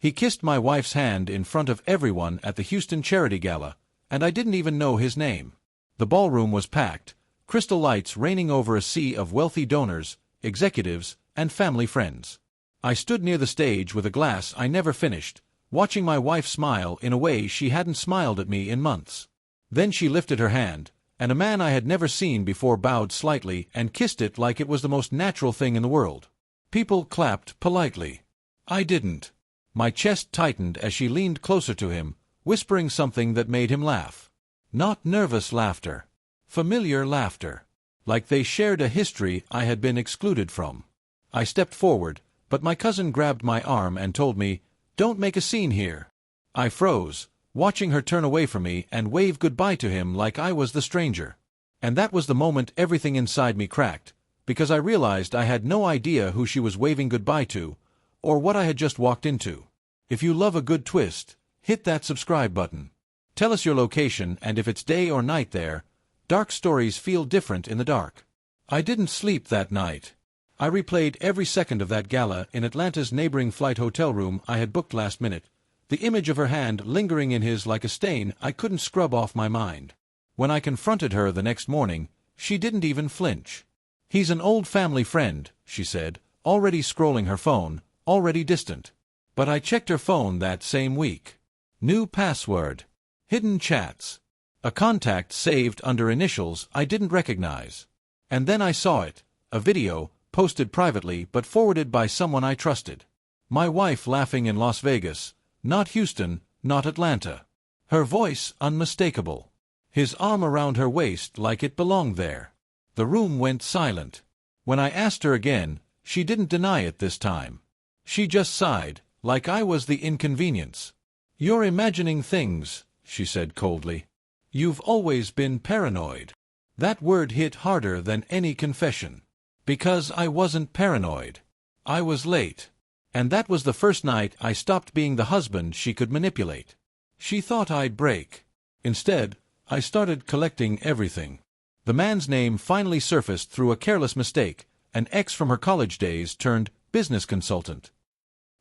He kissed my wife's hand in front of everyone at the Houston Charity Gala, and I didn't even know his name. The ballroom was packed, crystal lights raining over a sea of wealthy donors, executives, and family friends. I stood near the stage with a glass I never finished, watching my wife smile in a way she hadn't smiled at me in months. Then she lifted her hand, and a man I had never seen before bowed slightly and kissed it like it was the most natural thing in the world. People clapped politely. I didn't. My chest tightened as she leaned closer to him, whispering something that made him laugh. Not nervous laughter. Familiar laughter. Like they shared a history I had been excluded from. I stepped forward, but my cousin grabbed my arm and told me, "Don't make a scene here." I froze, watching her turn away from me and wave goodbye to him like I was the stranger. And that was the moment everything inside me cracked, because I realized I had no idea who she was waving goodbye to, or what I had just walked into. If you love a good twist, hit that subscribe button. Tell us your location and if it's day or night there. Dark stories feel different in the dark. I didn't sleep that night. I replayed every second of that gala in Atlanta's neighboring flight hotel room I had booked last minute, the image of her hand lingering in his like a stain I couldn't scrub off my mind. When I confronted her the next morning, she didn't even flinch. "He's an old family friend," she said, already scrolling her phone, already distant. But I checked her phone that same week. New password. Hidden chats. A contact saved under initials I didn't recognize. And then I saw it, a video, posted privately but forwarded by someone I trusted. My wife laughing in Las Vegas, not Houston, not Atlanta. Her voice unmistakable. His arm around her waist like it belonged there. The room went silent. When I asked her again, she didn't deny it this time. She just sighed, like I was the inconvenience. "You're imagining things," she said coldly. "You've always been paranoid." That word hit harder than any confession. Because I wasn't paranoid. I was late. And that was the first night I stopped being the husband she could manipulate. She thought I'd break. Instead, I started collecting everything. The man's name finally surfaced through a careless mistake, an ex from her college days turned business consultant.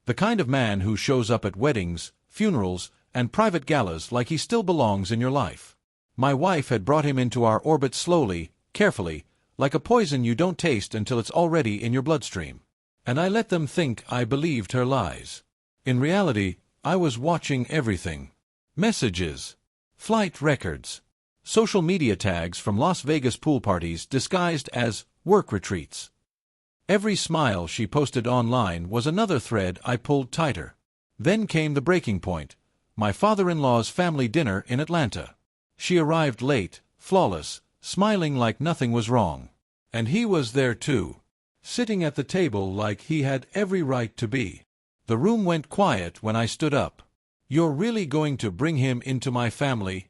The kind of man who shows up at weddings, funerals, and private galas like he still belongs in your life. My wife had brought him into our orbit slowly, carefully, like a poison you don't taste until it's already in your bloodstream. And I let them think I believed her lies. In reality, I was watching everything. Messages. Flight records. Social media tags from Las Vegas pool parties disguised as work retreats. Every smile she posted online was another thread I pulled tighter. Then came the breaking point. My father-in-law's family dinner in Atlanta. She arrived late, flawless, smiling like nothing was wrong. And he was there too, sitting at the table like he had every right to be. The room went quiet when I stood up. "You're really going to bring him into my family?"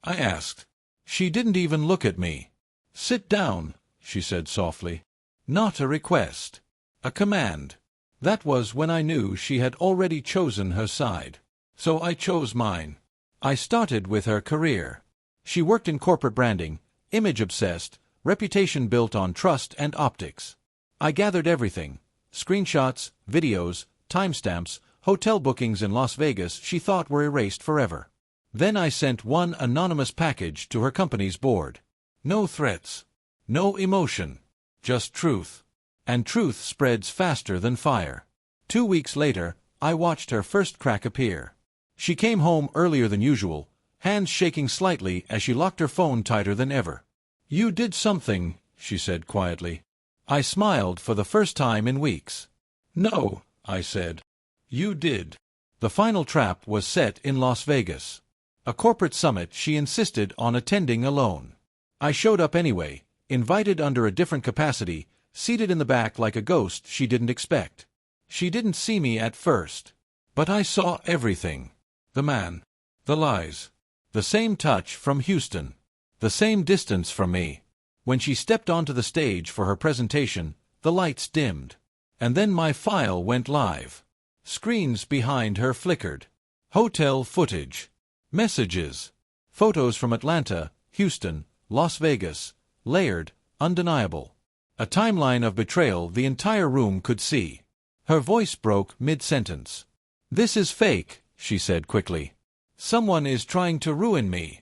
I asked. She didn't even look at me. "Sit down," she said softly. Not a request. A command. That was when I knew she had already chosen her side. So I chose mine. I started with her career. She worked in corporate branding, image-obsessed, reputation built on trust and optics. I gathered everything. Screenshots, videos, timestamps, hotel bookings in Las Vegas she thought were erased forever. Then I sent one anonymous package to her company's board. No threats. No emotion. Just truth. And truth spreads faster than fire. 2 weeks later, I watched her first crack appear. She came home earlier than usual, hands shaking slightly as she locked her phone tighter than ever. "You did something," she said quietly. I smiled for the first time in weeks. "No," I said. "You did." The final trap was set in Las Vegas. A corporate summit she insisted on attending alone. I showed up anyway, invited under a different capacity, seated in the back like a ghost she didn't expect. She didn't see me at first. But I saw everything. The man. The lies. The same touch from Houston. The same distance from me. When she stepped onto the stage for her presentation, the lights dimmed. And then my file went live. Screens behind her flickered. Hotel footage. Messages. Photos from Atlanta, Houston, Las Vegas. Layered, undeniable. A timeline of betrayal the entire room could see. Her voice broke mid-sentence. "This is fake," she said quickly. "Someone is trying to ruin me."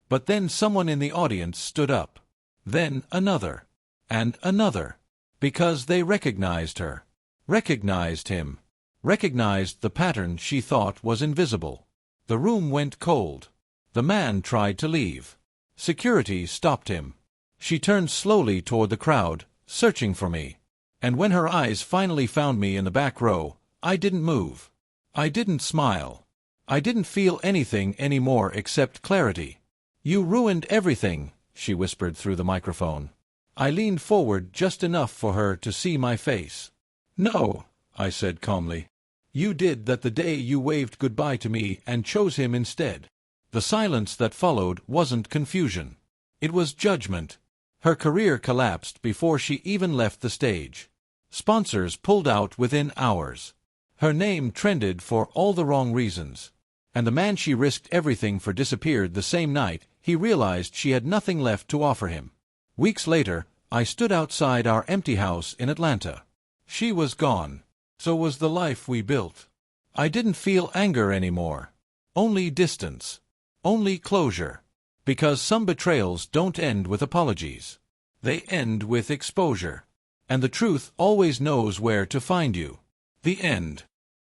But then someone in the audience stood up. Then another. And another. Because they recognized her. Recognized him. Recognized the pattern she thought was invisible. The room went cold. The man tried to leave. Security stopped him. She turned slowly toward the crowd, searching for me. And when her eyes finally found me in the back row, I didn't move. I didn't smile. I didn't feel anything anymore except clarity. "You ruined everything," she whispered through the microphone. I leaned forward just enough for her to see my face. "No," I said calmly. "You did that the day you waved goodbye to me and chose him instead." The silence that followed wasn't confusion. It was judgment. Her career collapsed before she even left the stage. Sponsors pulled out within hours. Her name trended for all the wrong reasons. And the man she risked everything for disappeared the same night he realized she had nothing left to offer him. Weeks later, I stood outside our empty house in Atlanta. She was gone. So was the life we built. I didn't feel anger anymore. Only distance. Only closure. Because some betrayals don't end with apologies. They end with exposure. And the truth always knows where to find you. The end.